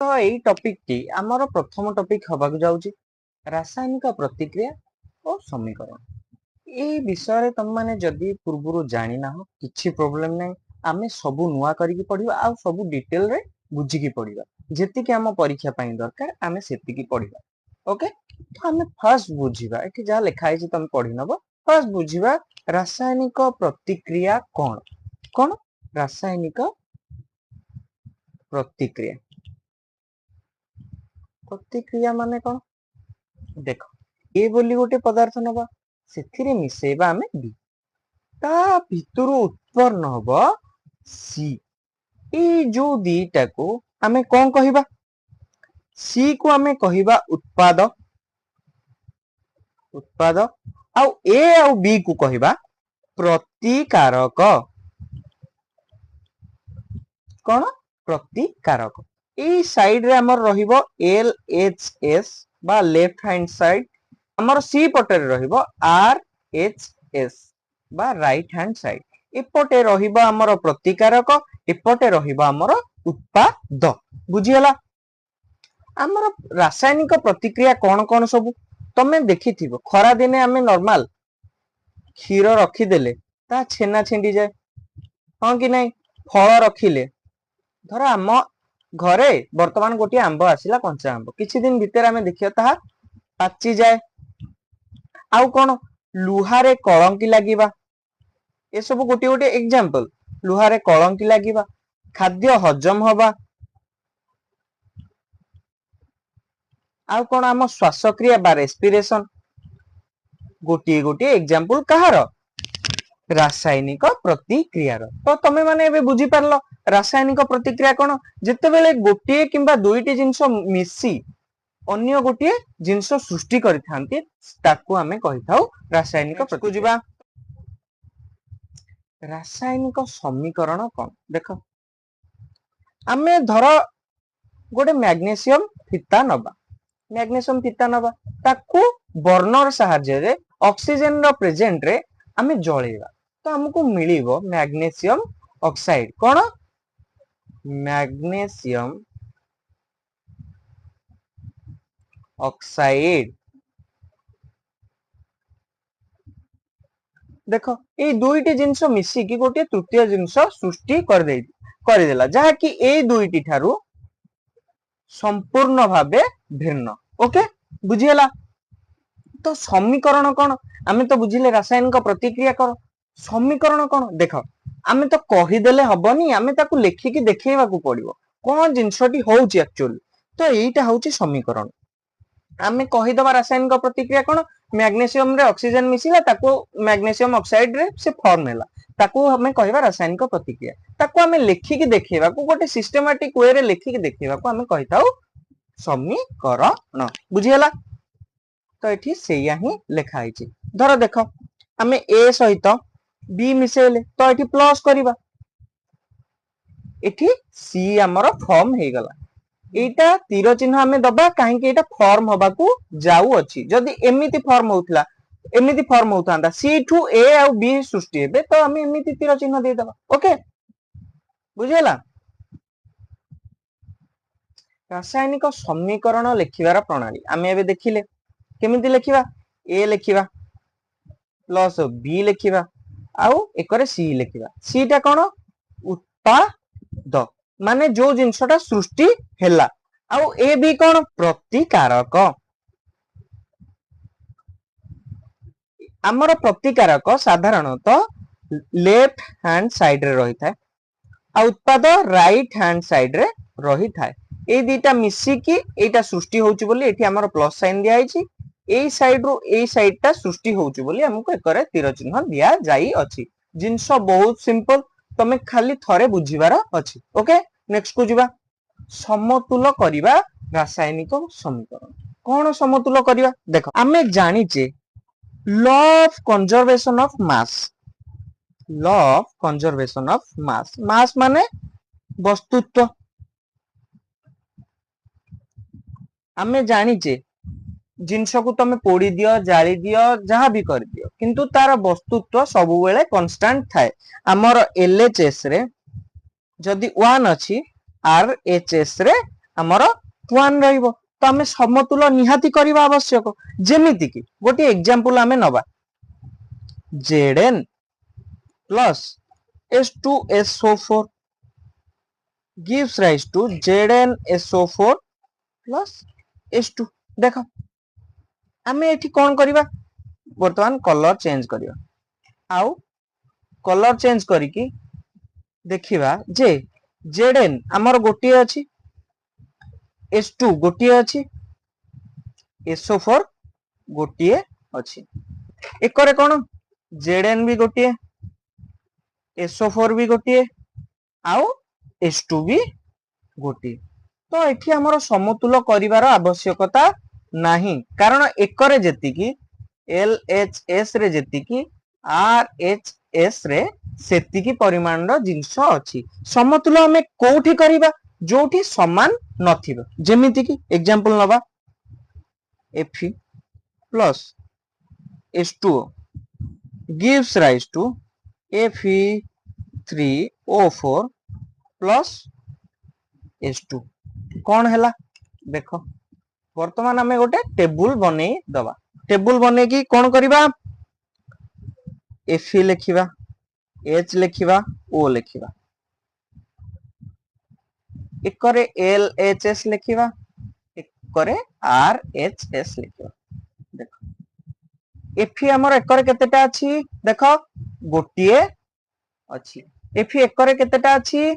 तो यही topic T आमर प्रथम टॉपिक हवा जाउची रासायनिक प्रतिक्रिया और समीकरण। ये विषय तुम माने जदि पूर्व जानी ना हो किछि प्रॉब्लम नहीं, आमे सबु नुआ करिकी पढ़िबा आ सबु डिटेल रे बुझिकी पढ़िबा। जेति कि हम परीक्षा पाई दरकार आमे सेति की पढ़िबा। ओके, तो आमे फर्स्ट बुझिबा एठी जा लिखा है तुम पढ़ी नबो। फर्स्ट बुझिबा रासायनिक प्रतिक्रिया कोन कोन रासायनिक प्रतिक्रिया। प्रतिक्रिया माने कोन देख ए बोली गोटे पदार्थ नबा सेथिरे मिसेबा आमे बी ता भितरु उत्पन्न हबो सी। ए जो दीटा को आमे कोन कहिबा सी को आमे कहिबा उत्पाद उत्पाद आउ ए आउ बी को कहिबा प्रतिकारक। कोन प्रतिकारक। ए साइड रे हमर रहिबो एल एच एस बा लेफ्ट हैंड साइड, हमर सी पटे रहिबो आर एच एस बा राइट हैंड साइड। एपटे रहिबो हमर प्रतिकारक, एपटे रहिबो हमर उत्पाद। बुझियला हमर रासायनिक प्रतिक्रिया कोन कोन सब तमे देखिथिबो। खरा दिने आमे नॉर्मल क्षीर रखी देले ता छेना छिंडी जाए, हां कि नहीं। फल रखिले धर आम घरे वर्तमान गोटे आंब आसिला कंचा आंब, किछि दिन भीतर आमे देखियो ता पाची जाए। आउ कोन लुहारे कलंकी लागिबा, ए सब गोटे गोटे एग्जांपल। लुहारे कलंकी लागिबा, खाद्य हजम होबा, आउ कोन आम श्वासक्रिया बा रेस्पिरेशन गोटे गोटे एग्जांपल कहार रासायनिक प्रतिक्रिया। तो तमे माने एबे बुझी पारलो रासायनिक प्रतिक्रिया कोन जेते बेले गोटे किंबा दुईटी जिंस मिसी अन्य गोटे जिंस सृष्टि करिथांती ताकू आमे कहिथाउ रासायनिक प्रतिक्रिया। रासायनिक समीकरण कोन देखो आमे धर गोटे मैग्नीशियम फीता नबा, मैग्नीशियम फीता नबा ताकू बर्नर सहायता रे ऑक्सीजन रो प्रेजेंट रे आमे जळेबा तो हमको मिलिबो मैग्नीशियम ऑक्साइड। कोन मैग्नीशियम ऑक्साइड। देखो ए दुईटी जिंस मिसी कि गोटे तृतीय जिंस सृष्टि कर देला जहा कि ए दुईटी ठारू संपूर्ण भाबे भिन्न। ओके बुझियला। तो समीकरण कोन आमे तो बुझिले रासायनिक प्रतिक्रिया कर समीकरण कोन देख आमे तो कहि देले हबनी, आमे ताकू लेखि कि देखैबा को पड़िबो कोन जिंसटी होउची एक्चुअली। तो एटा होउची समीकरण। आमे कहि दबा रासायनिक प्रतिक्रिया कोन मैग्नीशियम रे ऑक्सीजन मिसिला ताकू मैग्नीशियम ऑक्साइड रे से फॉर्म हैला ताकू हमें कहबा रासायनिक प्रतिक्रिया। ताकू हमें लेखि कि देखैबा को गोटे सिस्टमैटिक वे रे लेखि कि देखैबा को हमें कहिताउ समीकरण। बुझियला। तो एठी सेया ही लिखा है। धर देख आमे ए सहित बी मिसेले तो एठी प्लस करिबा, एठी सी हमर फॉर्म हे गला। एटा तीर चिन्ह हमें दबा काहे कि एटा फॉर्म होबा को जाऊ अछि। जदी एमिति फॉर्म होतला एमिति फॉर्म होतांदा सी टू ए और बी सृष्टि हेबे तो हमें एमिति तीर चिन्ह दे दबा। ओके बुझियला। रासायनिक समीकरण लिखिबार प्रणाली आमे एबे देखिले केमिति लिखिबा। ए लिखिबा प्लस बी लिखिबा आउ एकरे सी लिखिबा। सी टा कोन उत्पाद माने जो जिंसटा सृष्टि हैला आउ ए बी कोन प्रतिकारक। हमर प्रतिकारक साधारणतः लेफ्ट हैंड साइड रे रही थाए आ उत्पाद राइट हैंड साइड रे रही थाए। ए दीटा मिसी कि एटा सृष्टि होउची बोली एठी हमर प्लस साइन दिया आइची। ए साइड रो ए साइड टा सृष्टि होउची बोली हमको एकरे तीर चिन्ह दिया जाई अछि। जिंस बहुत सिंपल तमे खाली थरे बुझिबार अछि। ओके नेक्स्ट को जिबा समतुल करिबा रासायनिक समीकरण। कोन समतुल करिबा देखो आमे जानिचे law of conservation of mass. Law of conservation of mass, mass माने वस्तुत्व। आमे जानिचे जिनस को तमे पोड़ी दियो जाली दियो जहां भी कर दियो किंतु तार वस्तुत्व सब बेले कांस्टेंट थाए। हमर एलएचएस रे जदी 1 अछि आरएचएस रे हमर 1 रहिबो तो हमें समतुल निहाती करबा आवश्यक जेमिति कि गोटे एग्जांपल हमें नबा Zn plus H2SO4 gives rise to ZnSO4 plus H2 देखो हमें एठी कोन करबा वर्तमान कलर चेंज करबा आउ कलर चेंज करिकी देखिबा जे Zn हमर गोटी अछि H2 गोटी अछि SO4 गोटी अछि एकरे कोन Zn भी गोटी SO4 भी गोटी आउ H2 भी गोटी तो एठी हमर समतुल करिवार आवश्यकता नाही कारण एकरे जेतिकी LHS रे जेतिकी RHS रे सेतिकी परिमाण रो जिंस अछि समतुल हमें कोठी करिबा जोठी समान नथिबो जेमिति की एग्जांपल नबा Fe plus H2O gives rise to Fe3O4 plus H2 कौन हैला देखो वर्तमान हमें गोटे टेबुल बने दबा टेबुल बने की कौन करिबा Fe लिखिबा H लिखिबा O लिखिबा एकरे LHS लिखिबा एकरे RHS लिखिबा देखो Fe हमर एकरे केतेटा अछि देखो गोटिए अछि Fe एकरे केतेटा अछि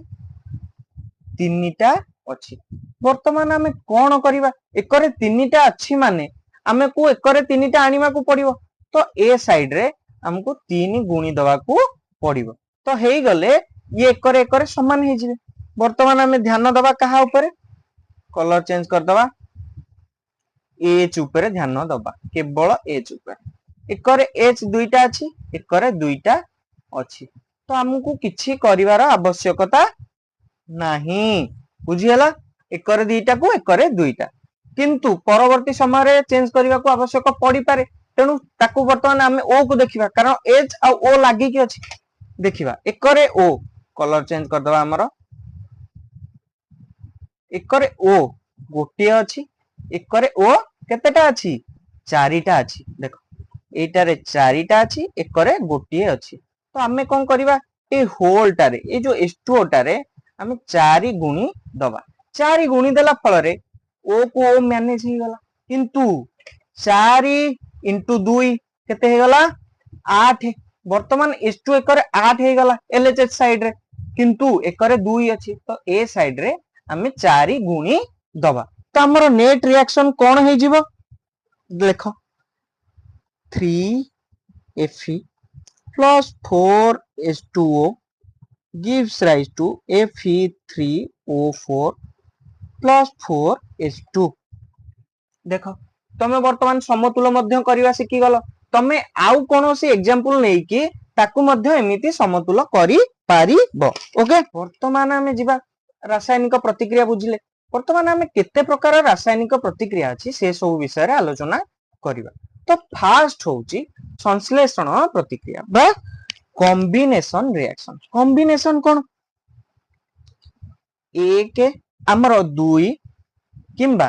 तीनटा अछि वर्तमान हमें कोन करिबा एकरे तीनटा अछि माने हमें को एकरे तीनटा आनिबा को पड़िबो तो ए साइड रे हमको 3 गुणी दवा को पड़िबो तो हेई गले ये एकरे समान हे जिवे वर्तमान हमें ध्यान दबा कहा ऊपर कलर चेंज कर दबा एच ऊपर ध्यान दबा केवल एच ऊपर एकरे एच दुईटा अछि एकरे दुईटा अछि तो हमको किछि करिवार आवश्यकता नाही बुझियला एकरे दुईटा को एकरे दुईटा किंतु परवर्ती समय रे चेंज करबा को आवश्यक पड़ी पारे तेनु ताकू वर्तमान हमें ओ को देखिबा कारण एच आ ओ लागि कि अछि देखिबा एकरे ओ कलर चेंज कर दबा हमर एकरे ओ गोटे अछि एकरे ओ केतेटा अछि चारिटा अछि देखो एटा रे चारिटा अछि एकरे गोटे अछि तो हमें कोन करबा ए होल टारे ए जो H2O टारे हमें 4 गुणी दबा 4 गुणी देला फल रे ओ को ओ मैनेज ही गला किंतु 4 into 2 केते हे गला 8 वर्तमान H2 एकरे 8 हे गला LHH साइड रे किंतु एकरे 2 अछि तो ए साइड रे हमें 4 गुणी दबा तो हमर नेट रिएक्शन कोन हे जिवो देखो 3Fe plus 4H2O gives rise to Fe3O4 plus 4H2 देखो तमे वर्तमान समतुल मध्य करिवा सिकी गलो तमे आउ कोनोसी एग्जांपल नै कि ताकू मध्य एमिति समतुल करि पारिबो ओके वर्तमान हमें जिबा रासायनिक प्रतिक्रिया बुझिले वर्तमान हमें केते प्रकार रासायनिक प्रतिक्रिया अछि से सब विषय रे आलोचना करिबा तो फास्ट होउची संश्लेषण प्रतिक्रिया बा कॉम्बिनेशन कोन एक हमर 2 किंबा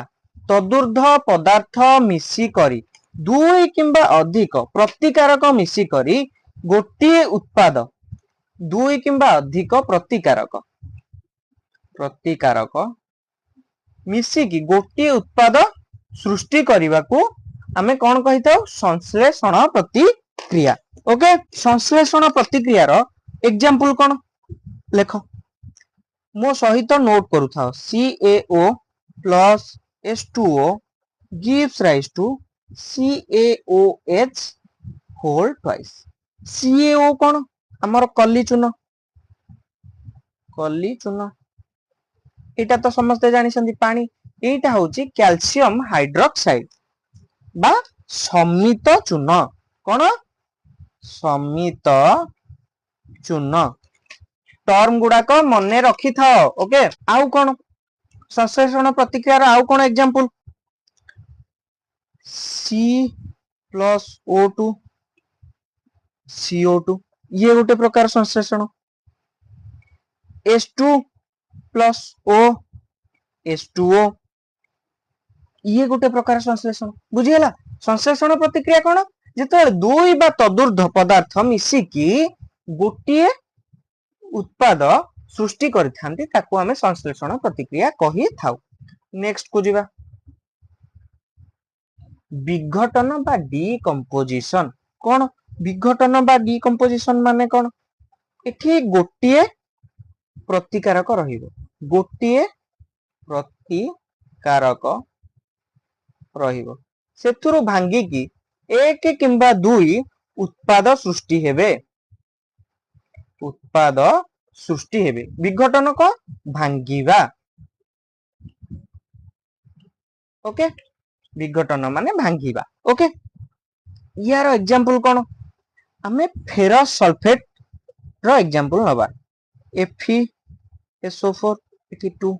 तदुर्ध पदार्थ मिसी करी 2 किंबा अधिक प्रतिकारक मिसी करी गोटे उत्पाद 2 किंबा अधिक प्रतिकारक मिसी की गोटे उत्पाद सृष्टि करबा को हमें कोन कहिताउ संश्लेषण प्रतिक्रिया ओके संश्लेषण प्रतिक्रिया रो एग्जांपल कोन लेखो मो सहित नोट करू था CaO plus H2O gives rise to CaOH whole twice CaO कोन हमर कली चून एटा तो समझते जानि संदी पानी एटा होची कैल्शियम हाइड्रोक्साइड बा समित चून कोन समित चून टर्म गुडा को मने रखी था ओके आउ कोन संश्लेषण प्रतिक्रिया रो आउ कोन example C plus O2 CO2 ये गोटे प्रकार संश्लेषण H2 plus O H2O ये गोटे प्रकार संश्लेषण बुझीगला। संश्लेषण प्रतिक्रिया कौन जिते दुई बा तदुर्ध पदार्थ मिसिकी गोटे उत्पाद सृष्टि करिथांती ताकू हमें संश्लेषण प्रतिक्रिया कही थाउ। नेक्स्ट को जिबा विघटन बा डिकम्पोजिशन कौन विघटन बा डिकम्पोजिशन माने कौन एठी गोटे प्रतिकारक रहिबो गोटे प्रतिकारक रहिबो सेथुरु भांगी की एक किंबा दुई उत्पाद सृष्टि हेबे विघटन को भांगीबा ओके विघटन माने भांगीबा ओके यार एग्जांपल कोन हमें फेरस सल्फेट रो एग्जांपल नबा FeSO4 eighty 2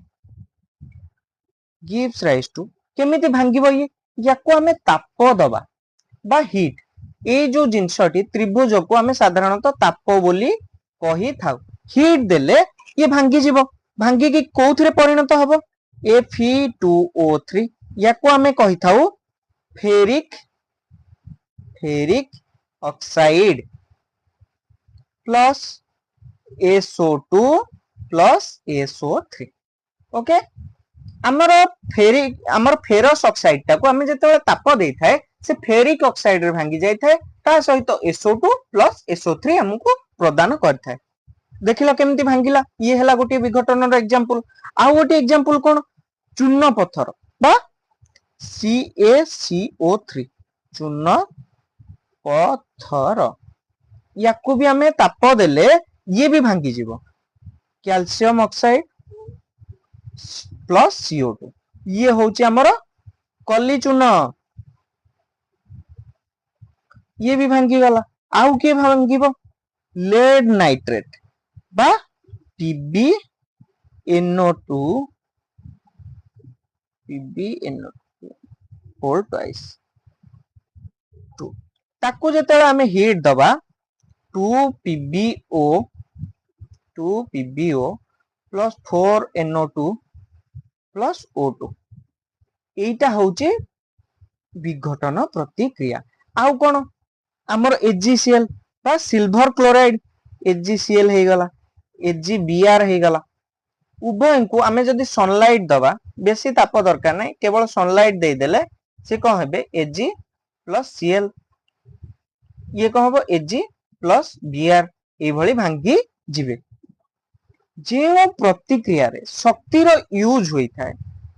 gives rise to केमिति भांगीबो ये याको हमें ताप दबा बा हीट ए जो जिंसटी त्रिभुज को हमें साधारणतः ताप बोली कही थाउ हीट देले ये भांगी जीवो भांगी की कोउथरे परिणत हबो Fe2O3 याको हमें कही थाउ ferric oxide plus SO2 plus SO3 okay आमर फेरस ऑक्साइड टाको हमें जेते ताप देई थाए से फेरिक ऑक्साइड रे भांगी जाई थाए ता सहित SO2 प्लस SO3 हमको प्रदान करथाए देखिला केमती भांगिला ये हला गोटे विघटन रो एग्जांपल आ गोटे एग्जांपल कोन चूर्ण पत्थर बा CaCO3 चूर्ण पत्थर याको भी हमें ताप देले ये भी भांगी जीवो कैल्शियम ऑक्साइड प्लस CO2 ये होची हमर कली चूर्ण ये भी भांगी गला आउ के भांगीबो लेड नाइट्रेट बा PbNO2 होल ट्वाइस 2 ताको जेते हमें हीट दबा 2PbO plus 4NO2 plus O2 एटा होचे विघटन प्रतिक्रिया आउ कोन हमर HgCl बा सिल्वर क्लोराइड HgCl हे गला HgBr हे गला उभय को हमें जदी सनलाइट दबा बेसी ताप दरकार नै केवल सनलाइट दे देले से कोन हेबे Ag प्लस Cl ये कोन हबो Ag प्लस Br ए भली भांगी जिवे जे प्रतिक्रिया रे शक्ति रो यूज होई थाए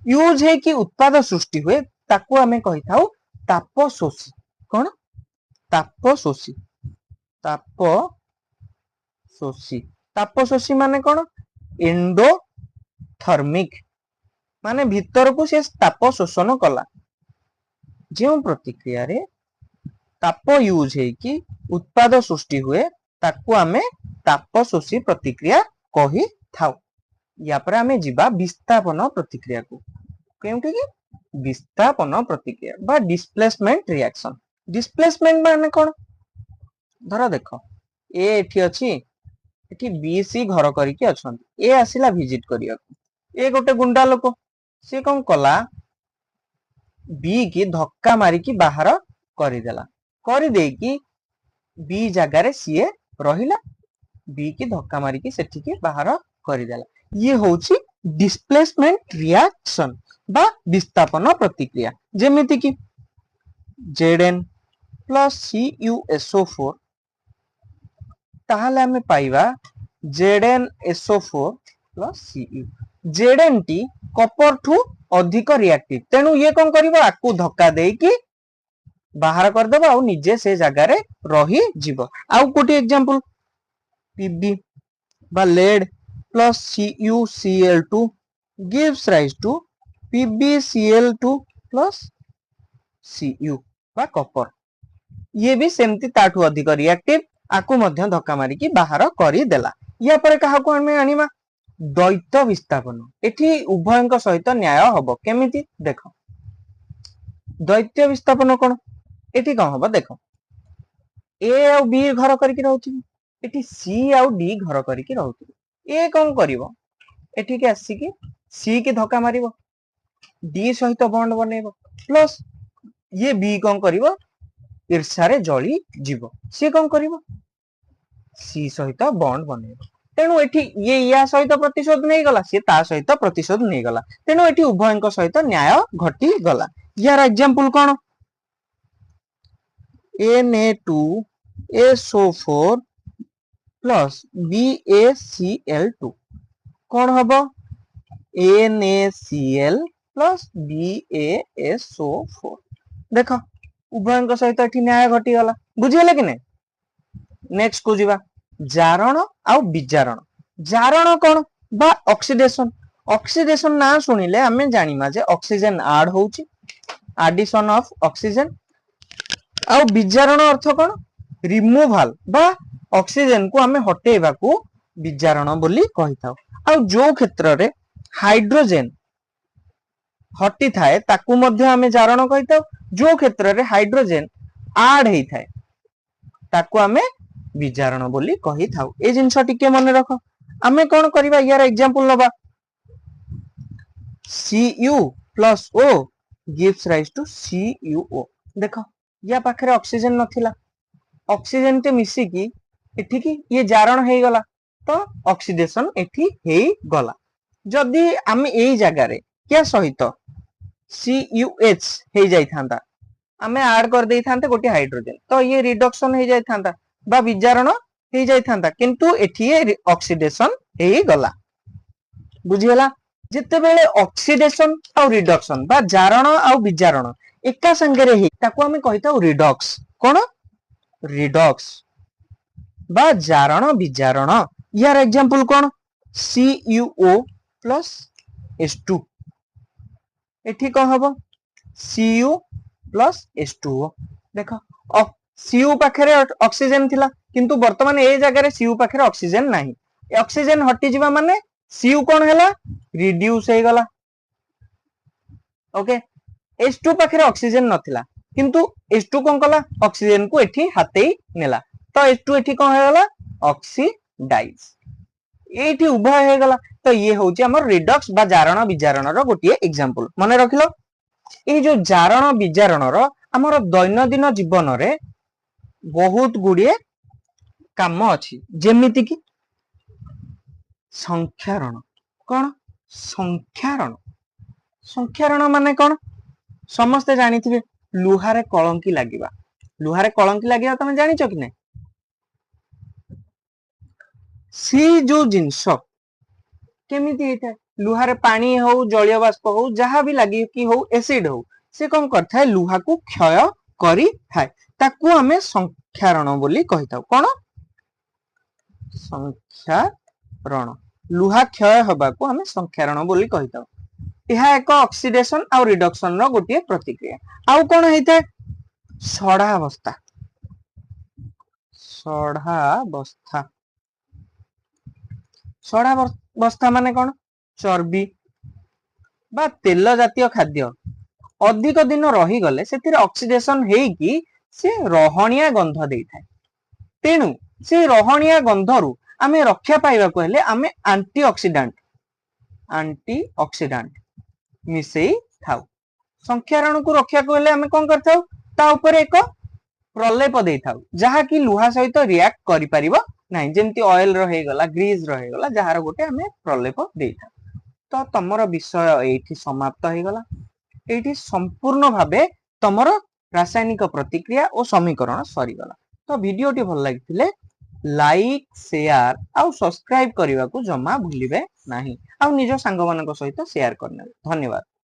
यूज है कि उत्पाद सृष्टि हुए ताको हमें कहि थाउ ताप शोषी कोन ताप शोषी माने कोन एंडोथर्मिक माने भीतर को से ताप शोषण कला जे प्रतिक्रिया रे ताप यूज है कि उत्पाद सृष्टि हुए ताको हमें ताप शोषी प्रतिक्रिया कही थाउ या पर हमें जीवा विस्थापन प्रतिक्रिया को केउठी कि विस्थापन प्रतिक्रिया बा डिस्प्लेसमेंट रिएक्शन डिस्प्लेसमेंट माने कोन धरा देखो ए एठी अछि एठी बी सी घर करिके अछन ए आसिला विजिट करिया ए गोटे गुंडा लोक से कोन कला बी की धक्का मारी की बाहर करि देला करि दे की बी जगह रे सीए रहिला बी की धक्का मारी की सेठी के बाहर करि देला ये होची डिस्प्लेसमेंट रिएक्शन बा विस्थापन प्रतिक्रिया जेमिति की Zn प्लस CuSO4 ताहले हमें पाइबा ZnSO4 plus Cu Zn T copper ठू अधिक रिएक्टिव तेनु ये कोन करिवो आकु धक्का देई की बाहर कर देबो आ निजे से जगह रे रही जीवो आ कोटी एग्जांपल Pb बा lead plus CuCl2 gives rise to PbCl2 plus Cu बा कॉपर ये भी सेमती ताठू अधिक रिएक्टिव आकु मध्य धक्का मारी की बाहर करी देला या पर कहा को हमें आनिमा द्वैत विस्थापन एठी उभयंक सहित न्याय हबो केमिति देखो द्वैत विस्थापन कोन एठी कोन हबो देखो ए और बी घर करके रहउथि एठी सी और डी घर करके रहउथि ए कोन करिवो एठी के आसी की सी के धक्का मारिबो डी सहित बॉन्ड बनेइबो प्लस ये बी कौन करिवो ईर्ष्या रे जली जीवो सी कौन करिवो सी सहित बॉन्ड बनेइबो तेणु एठी ये या सहित प्रतिशोध नहीं गला सी ता सहित प्रतिशोध नहीं गला तेणु एठी उभयଙ୍କ सहित न्याय घटी गला यार एग्जांपल कोन Na2SO4 प्लस BaCl2 कौन हबो NaCl प्लस BaSO4 देख उभयଙ୍କ सहित एठी न्याय घटी गला बुझिले कि नै नेक्स्ट को जीवा जारण आ विजारण जारण कौन बा ऑक्सीडेशन ऑक्सीडेशन ना सुनिले हमें जानिमा जे ऑक्सीजन ऐड होउची एडिशन ऑफ ऑक्सीजन आ विजारण अर्थ कौन रिमूवल बा ऑक्सीजन को हमें हटेबा को विजारण बोली कहि थाउ आ जो क्षेत्र रे हाइड्रोजन हटी थाए ताकू मध्य हमें जारण कहि थाउ जो क्षेत्र रे हाइड्रोजन ऐड हेई थाए ताकू हमें विजारण बोली कहि थाउ ए जिंस टिके मन रख हमें कौन करबा यार एग्जांपल लबा Cu plus O gives rise to CuO देखो या पाखरे ऑक्सीजन नथिला ऑक्सीजन ते मिसी की एठी की ये जारण हे गला तो ऑक्सीडेशन एठी हे गला जदी हम एई जगह रे क्या सहित CuH हे जाई थांदा हमें ऐड कर देई थांते गोटे हाइड्रोजन तो ये रिडक्शन हे जाई थांदा बा विजारण हे जाई थांदा किंतु एठी ये ऑक्सीडेशन हे गला बुझियला जेते बेले ऑक्सीडेशन और रिडक्शन बा जारण और विजारण एका संगे रे हे ताको हमें कहिता रिडक्स कोन रिडक्स बा जारण विजारण यार एग्जांपल कोन CuO प्लस H2 एठी को हबो Cu प्लस H2O देखो Cu पाखरे ऑक्सीजन थिला किंतु वर्तमान ए जगह रे Cu पाखरे ऑक्सीजन नाही ऑक्सीजन हटी जिबा माने Cu कोन हैला रिड्यूस हे गला ओके H2 पाखरे ऑक्सीजन नथिला किंतु H2 कोन कला ऑक्सीजन को एठी हातेई नेला तो H2 एठी कोन हे गला ऑक्सीडाइज एठी उभय हे गला तो ये होची हमर रिडक्स बा जारण विजारण रो गोटिए एग्जांपल मने रखिलो ए जो जारण विजारण रो हमर दैनंदिन जीवन रे बहुत गुडिए काम अछि जेमिति की संख्यारण कौन संख्यारण संख्यारण माने कौन समस्ते जानी थिबे लुहारे कलंकी लागिबा तमे जानि छ कि नै सी जो जिंस केमिति हेता लुहारे पानी हो जलीय बाष्प हो जहां भी लागी कि हो एसिड हो से कोन करथाय लुहा को क्षय करी थाय ताकू हमें संख्यारण बोली कहिताउ कोन संख्यारण लुहा क्षय हबा को हमें संख्यारण बोली कहिताउ यह एक ऑक्सीडेशन और रिडक्शन रो गोटिए प्रतिक्रिया आउ कोन हेता सड़ावस्था सड़ावस्था माने कोन चर्बी बा तेल जातीय खाद्य अधिक दिन रही गले सेतिर ऑक्सीडेशन हेई की से रहणिया गंध देई थाए तेनु से रहणिया गंधरु आमे रक्षा पाइबा को हेले आमे एंटीऑक्सीडेंट मिसेई थाउ संख्यारण को रक्षा को हेले आमे कोन करथाउ ता ऊपर एक प्रलेप देई थाउ जहा की लुहा सहित रिएक्ट करि परिबो नाही जेमति ऑयल रहे गला ग्रीस रहे गला जहार गोटे आमे प्रलेप देई थाउ तो तमरो विषय एठी समाप्त हे गला एठी संपूर्ण भाबे तमरो रासायनिक प्रतिक्रिया और समीकरण सरी गला तो वीडियोटी भल लागिथिले लाइक शेयर आउ सब्सक्राइब करने को जमा भूलिबे नाही आउ निज सांग मानक सहित शेयर करने धन्यवाद।